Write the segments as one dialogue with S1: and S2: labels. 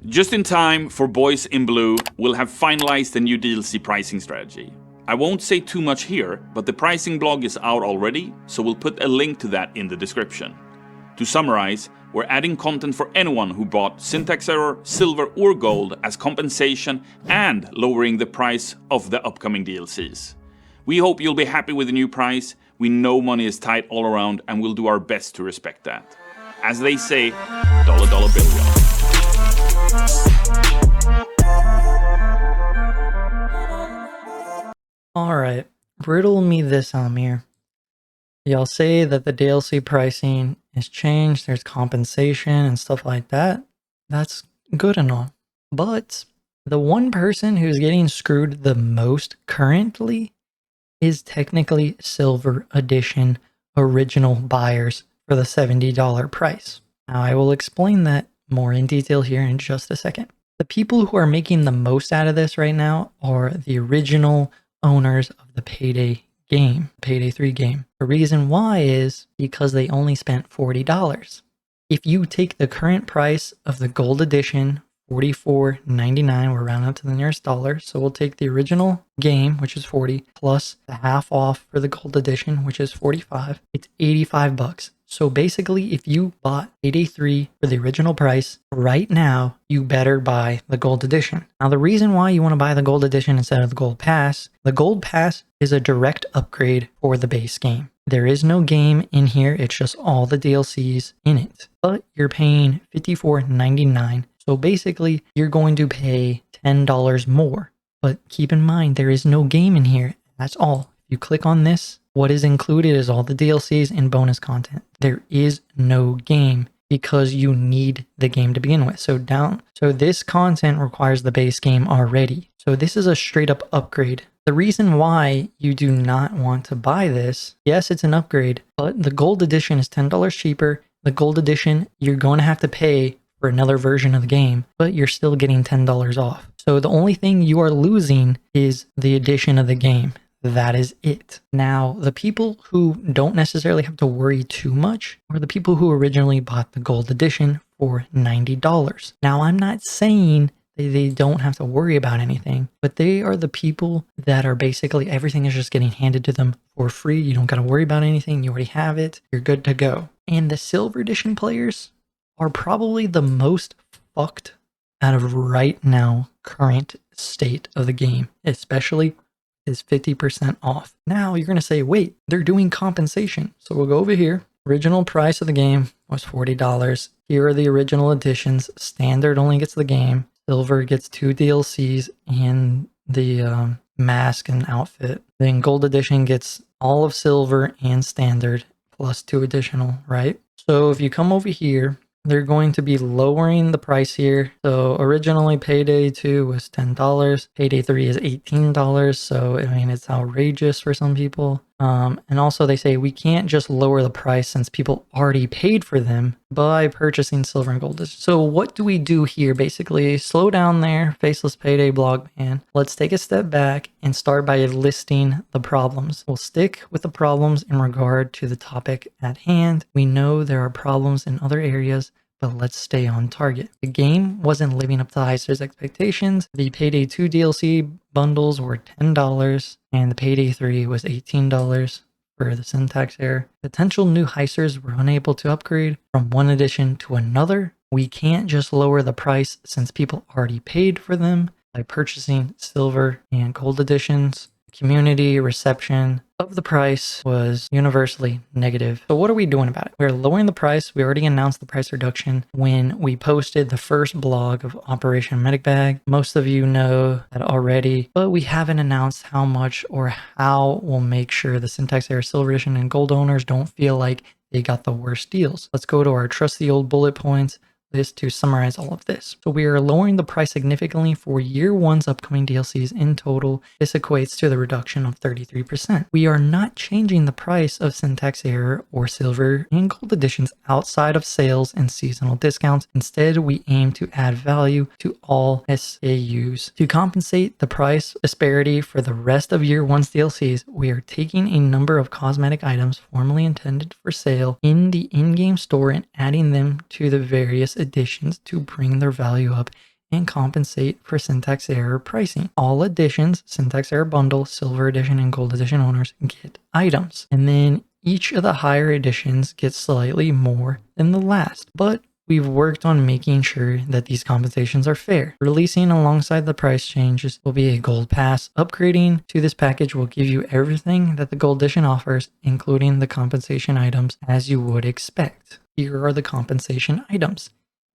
S1: Just in time for Boys in Blue, we'll have finalized the new DLC pricing strategy. I won't say too much here, but the pricing blog is out already, so we'll put a link to that in the description. To summarize, we're adding content for anyone who bought Syntax Error, Silver or Gold as compensation and lowering the price of the upcoming DLCs. We hope you'll be happy with the new price. We know money is tight all around and we'll do our best to respect that. As they say, dollar bill, y'all.
S2: Alright, riddle me this, Amir. Y'all say that the DLC pricing is changed, there's compensation and stuff like that. That's good and all. But the one person who's getting screwed the most currently is technically Silver Edition original buyers for the $70 price. Now I will explain that more in detail here in just a second. The people who are making the most out of this right now are the original owners of the Payday game, Payday 3 game. The reason why is because they only spent $40. If you take the current price of the Gold Edition, $44.99, we're rounding up to the nearest dollar, so we'll take the original game, which is $40, plus the half off for the Gold Edition, which is $45. It's $85. So basically, if you bought Payday 3 for the original price, right now, you better buy the Gold Edition. Now, the reason why you want to buy the Gold Edition instead of the Gold Pass is a direct upgrade for the base game. There is no game in here, it's just all the DLCs in it. But you're paying $54.99, so basically, you're going to pay $10 more. But keep in mind, there is no game in here, that's all. If you click on this, what is included is all the DLCs and bonus content. There is no game because you need the game to begin with. So this content requires the base game already. So this is a straight up upgrade. The reason why you do not want to buy this, yes, it's an upgrade, but the Gold Edition is $10 cheaper. The Gold Edition, you're going to have to pay for another version of the game, but you're still getting $10 off. So the only thing you are losing is the addition of the game. That is it. Now, the people who don't necessarily have to worry too much are the people who originally bought the Gold Edition for $90. Now, I'm not saying they don't have to worry about anything, but they are the people that are basically everything is just getting handed to them for free. You don't got to worry about anything. You already have it. You're good to go. And the Silver Edition players are probably the most fucked out of right now current state of the game, especially is 50% off. Now you're going to say, wait, they're doing compensation. So we'll go over here. Original price of the game was $40. Here are the original editions. Standard only gets the game. Silver gets 2 DLCs and the mask and outfit. Then Gold Edition gets all of Silver and Standard plus 2 additional, right? So if you come over here, they're going to be lowering the price here. So originally Payday 2 was $10. Payday 3 is $18. So, I mean, it's outrageous for some people. And also they say we can't just lower the price since people already paid for them by purchasing Silver and Gold. So what do we do here? Basically, slow down there, Faceless Payday blog man. Let's take a step back and start by listing the problems. We'll stick with the problems in regard to the topic at hand. We know there are problems in other areas, but let's stay on target. The game wasn't living up to Heister's expectations. The Payday 2 DLC bundles were $10, and the Payday 3 was $18 for the syntax error. Potential new heisters were unable to upgrade from one edition to another. We can't just lower the price since people already paid for them by purchasing Silver and Gold editions. Community reception of the price was universally negative. So what are we doing about it? We're lowering the price. We already announced the price reduction when we posted the first blog of Operation Medic Bag. Most of you know that already, but we haven't announced how much or how we'll make sure the Syntax Error Silver Edition and Gold owners don't feel like they got the worst deals. Let's go to our trusty old bullet points list to summarize all of this. So we are lowering the price significantly for year one's upcoming DLCs in total. This equates to the reduction of 33%. We are not changing the price of Syntax Error or Silver and Gold editions outside of sales and seasonal discounts. Instead, we aim to add value to all SAUs. To compensate the price disparity for the rest of year one's DLCs, we are taking a number of cosmetic items formerly intended for sale in the in-game store and adding them to the various additions to bring their value up and compensate for syntax error pricing. All editions, syntax error bundle, silver edition, and gold edition owners get items. And then each of the higher editions gets slightly more than the last. But we've worked on making sure that these compensations are fair. Releasing alongside the price changes will be a gold pass. Upgrading to this package will give you everything that the gold edition offers, including the compensation items as you would expect. Here are the compensation items.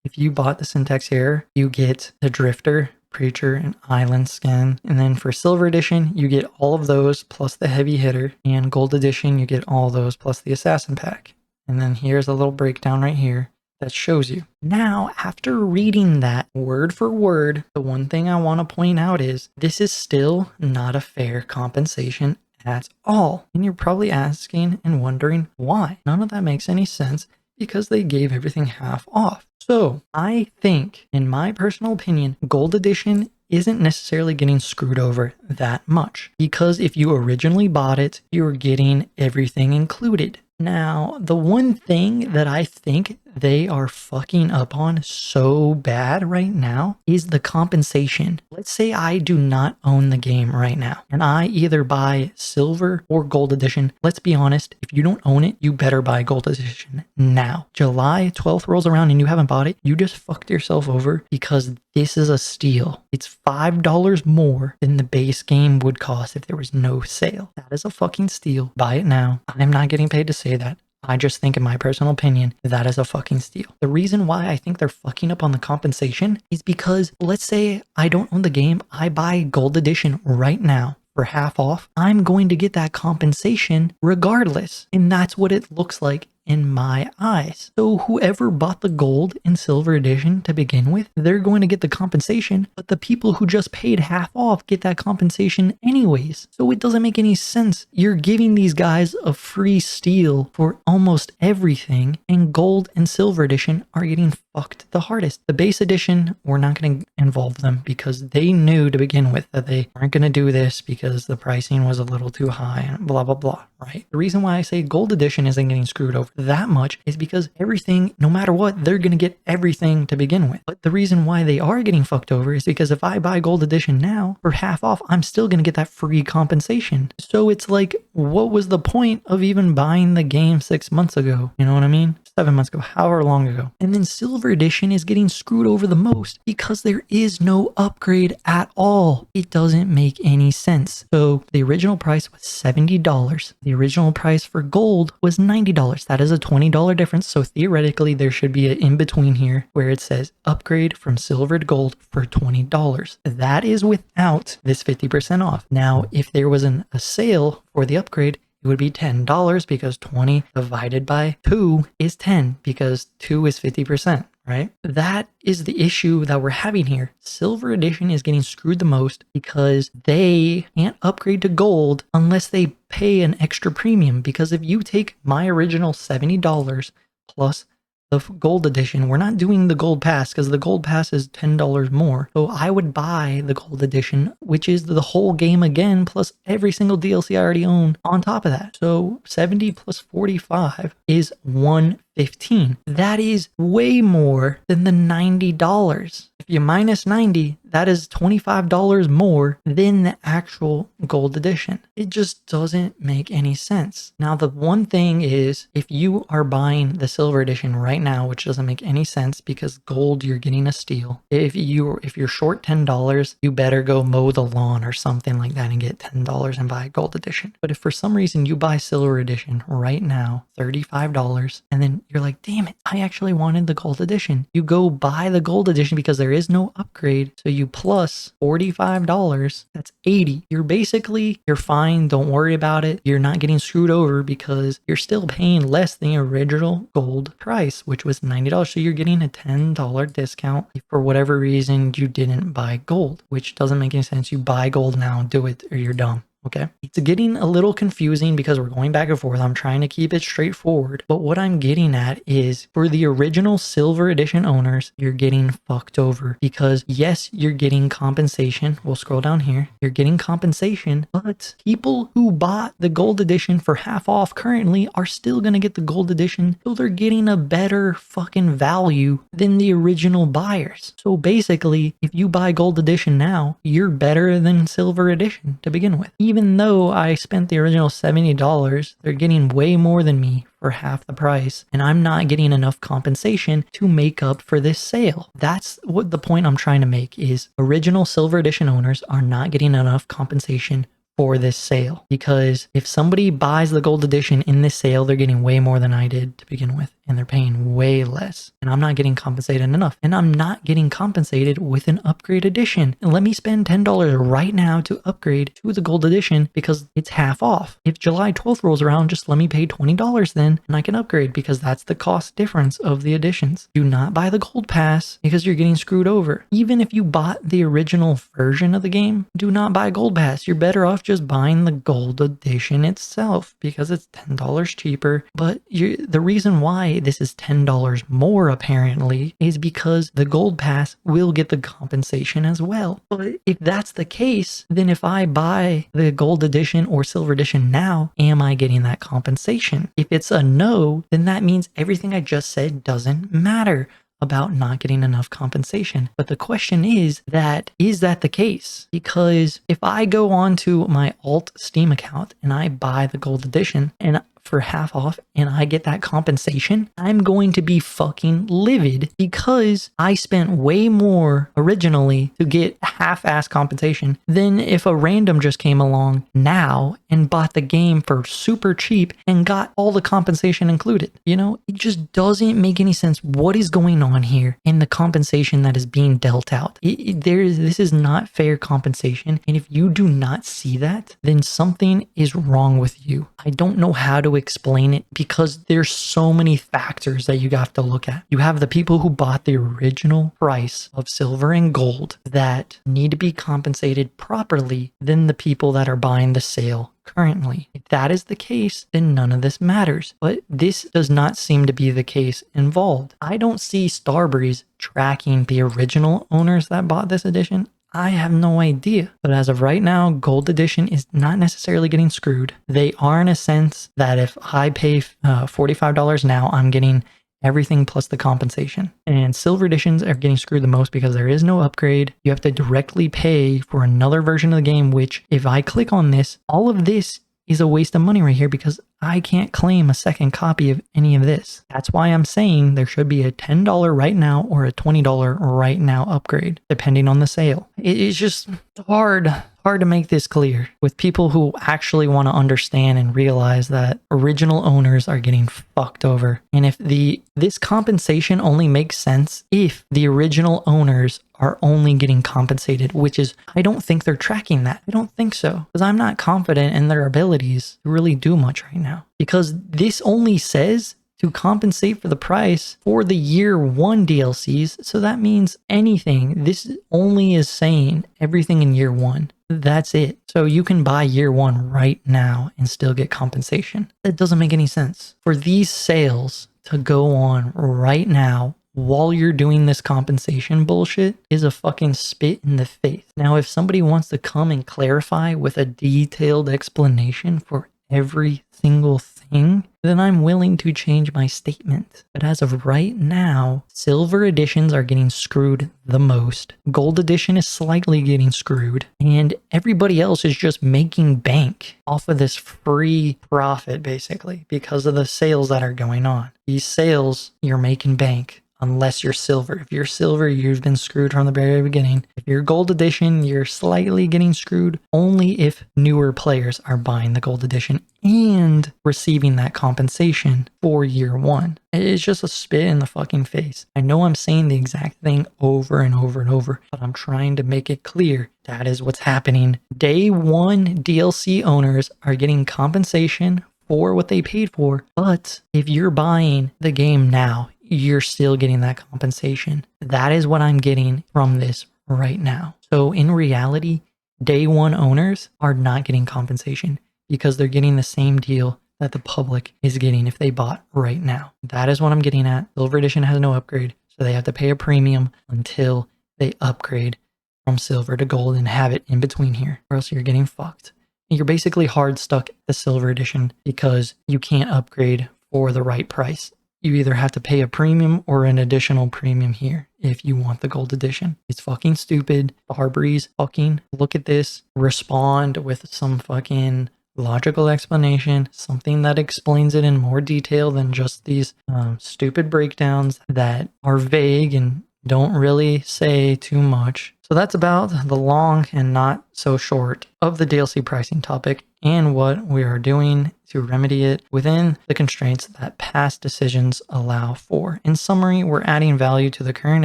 S2: If you bought the syntax error, you get the drifter, preacher, and island skin. And then for silver edition, you get all of those plus the heavy hitter. And gold edition, you get all those plus the assassin pack. And then here's a little breakdown right here that shows you. Now, after reading that word for word, the one thing I want to point out is this is still not a fair compensation at all. And you're probably asking and wondering why. None of that makes any sense because they gave everything half off. So I think, in my personal opinion, gold edition isn't necessarily getting screwed over that much, because if you originally bought it, you were getting everything included. Now, the one thing that I think they are fucking up on so bad right now is the compensation. Let's say I do not own the game right now and I either buy silver or gold edition. Let's be honest, if you don't own it, you better buy gold edition now. July 12th rolls around and you haven't bought it, you just fucked yourself over, because this is a steal. It's $5 more than the base game would cost if there was no sale. That is a fucking steal. Buy it now. I'm not getting paid to say that. I just think, in my personal opinion, that is a fucking steal. The reason why I think they're fucking up on the compensation is because, let's say I don't own the game, I buy gold edition right now for half off. I'm going to get that compensation regardless. And that's what it looks like in my eyes. So whoever bought the gold and silver edition to begin with, they're going to get the compensation, but the people who just paid half off get that compensation anyways. So it doesn't make any sense. You're giving these guys a free steal for almost everything, and gold and silver edition are getting fucked the hardest. The base edition, we're not going to involve them because they knew to begin with that they aren't going to do this because the pricing was a little too high and blah, blah, blah, right? The reason why I say gold edition isn't getting screwed over that much is because everything, no matter what, they're going to get everything to begin with. But the reason why they are getting fucked over is because if I buy gold edition now for half off, I'm still going to get that free compensation. So it's like, what was the point of even buying the game 6 months ago? You know what I mean? 7 months ago, however long ago. And then silver edition is getting screwed over the most because there is no upgrade at all. It doesn't make any sense. So the original price was $70. The original price for gold was $90. That is a $20 difference. So theoretically, there should be an in-between here where it says upgrade from silver to gold for $20. That is without this 50% off. Now, if there was a sale for the upgrade, it would be $10 because 20 divided by 2 is 10 because 2 is 50%, right? That is the issue that we're having here. Silver edition is getting screwed the most because they can't upgrade to gold unless they pay an extra premium. Because if you take my original $70 plus the gold edition, we're not doing the gold pass because the gold pass is $10 more. So I would buy the gold edition, which is the whole game again, plus every single DLC I already own on top of that. So 70 plus 45 is 115. That is way more than the $90. If you minus 90, that is $25 more than the actual gold edition. It just doesn't make any sense. Now, the one thing is, if you are buying the silver edition right now, which doesn't make any sense because gold, you're getting a steal. If you're short $10, you better go mow the lawn or something like that and get $10 and buy a gold edition. But if for some reason you buy silver edition right now, $35, and then you're like, damn it, I actually wanted the gold edition. You go buy the gold edition because there is no upgrade. So you plus $45, that's $80. You're fine. Don't worry about it. You're not getting screwed over because you're still paying less than the original gold price, which was $90. So you're getting a $10 discount if for whatever reason you didn't buy gold, which doesn't make any sense. You buy gold now, do it, or you're dumb. Okay. It's getting a little confusing because we're going back and forth. I'm trying to keep it straightforward. But what I'm getting at is for the original Silver Edition owners, you're getting fucked over because yes, you're getting compensation. We'll scroll down here. You're getting compensation, but people who bought the Gold Edition for half off currently are still going to get the Gold Edition. So they're getting a better fucking value than the original buyers. So basically, if you buy Gold Edition now, you're better than Silver Edition to begin with. Even though I spent the original $70, they're getting way more than me for half the price, and I'm not getting enough compensation to make up for this sale. That's what the point I'm trying to make is original Silver Edition owners are not getting enough compensation for this sale, because if somebody buys the Gold Edition in this sale, they're getting way more than I did to begin with, and they're paying way less, and I'm not getting compensated enough, and I'm not getting compensated with an upgrade edition. And let me spend $10 right now to upgrade to the Gold Edition because it's half off. If July 12th rolls around, just let me pay $20 then, and I can upgrade because that's the cost difference of the editions. Do not buy the Gold Pass because you're getting screwed over. Even if you bought the original version of the game, do not buy Gold Pass. You're better off just buying the Gold Edition itself because it's $10 cheaper. But the reason why this is $10 more apparently is because the Gold Pass will get the compensation as well. But if that's the case, then if I buy the Gold Edition or Silver Edition now, am I getting that compensation? If it's a no, then that means everything I just said doesn't matter about not getting enough compensation. But the question is that the case? Because if I go onto my alt Steam account and I buy the Gold Edition and for half off and I get that compensation, I'm going to be fucking livid because I spent way more originally to get half-ass compensation than if a random just came along now and bought the game for super cheap and got all the compensation included. You know, it just doesn't make any sense what is going on here in the compensation that is being dealt out. This is not fair compensation, and if you do not see that, then something is wrong with you. I don't know how to explain it because there's so many factors that you have to look at. You have the people who bought the original price of silver and gold that need to be compensated properly than the people that are buying the sale currently. If that is the case, then none of this matters. But this does not seem to be the case involved. I don't see Starbreeze tracking the original owners that bought this edition. I have no idea. But as of right now, Gold Edition is not necessarily getting screwed. They are in a sense that if I pay $45 now, I'm getting everything plus the compensation. And Silver Editions are getting screwed the most because there is no upgrade. You have to directly pay for another version of the game, which if I click on this, all of this is a waste of money right here because I can't claim a second copy of any of this. That's why I'm saying there should be a $10 right now or a $20 right now upgrade, depending on the sale. It's just hard to make this clear with people who actually want to understand and realize that original owners are getting fucked over. And if this compensation only makes sense if the original owners are only getting compensated, which is, I don't think they're tracking that. I don't think so, because I'm not confident in their abilities to really do much right now. Because this only says to compensate for the price for the year one DLCs. So that means anything. This only is saying everything in year one. That's it. So you can buy year one right now and still get compensation. That doesn't make any sense. For these sales to go on right now while you're doing this compensation bullshit is a fucking spit in the face. Now, if somebody wants to come and clarify with a detailed explanation for every single thing, then I'm willing to change my statement. But as of right now, silver editions are getting screwed the most. Gold edition is slightly getting screwed. And everybody else is just making bank off of this free profit, basically, because of the sales that are going on. These sales, you're making bank. Unless you're silver. If you're silver, you've been screwed from the very beginning. If you're gold edition, you're slightly getting screwed only if newer players are buying the gold edition and receiving that compensation for year one. It's just a spit in the fucking face. I know I'm saying the exact thing over and over and over, but I'm trying to make it clear that is what's happening. Day one DLC owners are getting compensation for what they paid for, but if you're buying the game now, you're still getting that compensation. That is what I'm getting from this right now. So in reality, day one owners are not getting compensation because they're getting the same deal that the public is getting if they bought right now. That is what I'm getting at. Silver Edition has no upgrade, so they have to pay a premium until they upgrade from silver to gold and have it in between here, or else you're getting fucked. You're basically hard stuck at the Silver Edition because you can't upgrade for the right price. You either have to pay a premium or an additional premium here if you want the Gold Edition. It's fucking stupid. Barbries, fucking look at this. Respond with some fucking logical explanation, something that explains it in more detail than just these stupid breakdowns that are vague and don't really say too much. So that's about the long and not so short of the DLC pricing topic and what we are doing to remedy it within the constraints that past decisions allow for. In summary, we're adding value to the current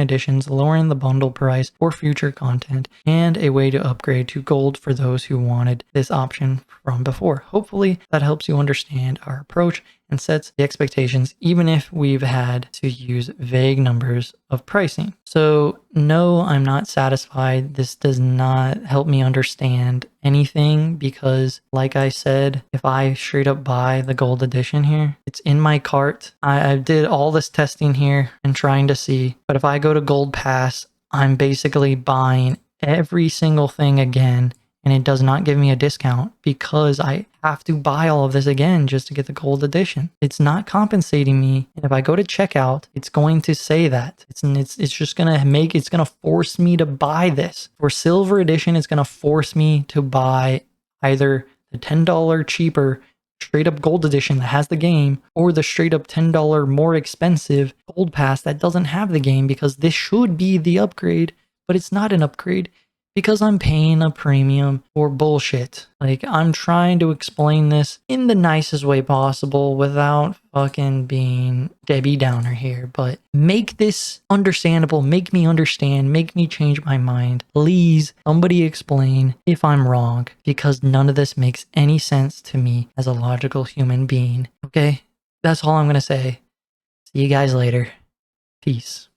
S2: editions, lowering the bundle price for future content, and a way to upgrade to gold for those who wanted this option from before. Hopefully that helps you understand our approach and sets the expectations, even if we've had to use vague numbers of pricing. So no, I'm not satisfied. This does not help me understand anything because, like I said, if I straight up buy the gold edition here, it's in my cart. I did all this testing here and trying to see, but if I go to Gold Pass, I'm basically buying every single thing again, and it does not give me a discount because I have to buy all of this again just to get the gold edition. It's not compensating me. And if I go to checkout, it's going to say that. It's just it's gonna force me to buy this. For silver edition, it's gonna force me to buy either the $10 cheaper straight up gold edition that has the game, or the straight up $10 more expensive gold pass that doesn't have the game, because this should be the upgrade, but it's not an upgrade. Because I'm paying a premium for bullshit. Like, I'm trying to explain this in the nicest way possible without fucking being Debbie Downer here. But make this understandable, make me understand, make me change my mind. Please, somebody explain if I'm wrong, because none of this makes any sense to me as a logical human being. Okay? That's all I'm gonna say. See you guys later. Peace.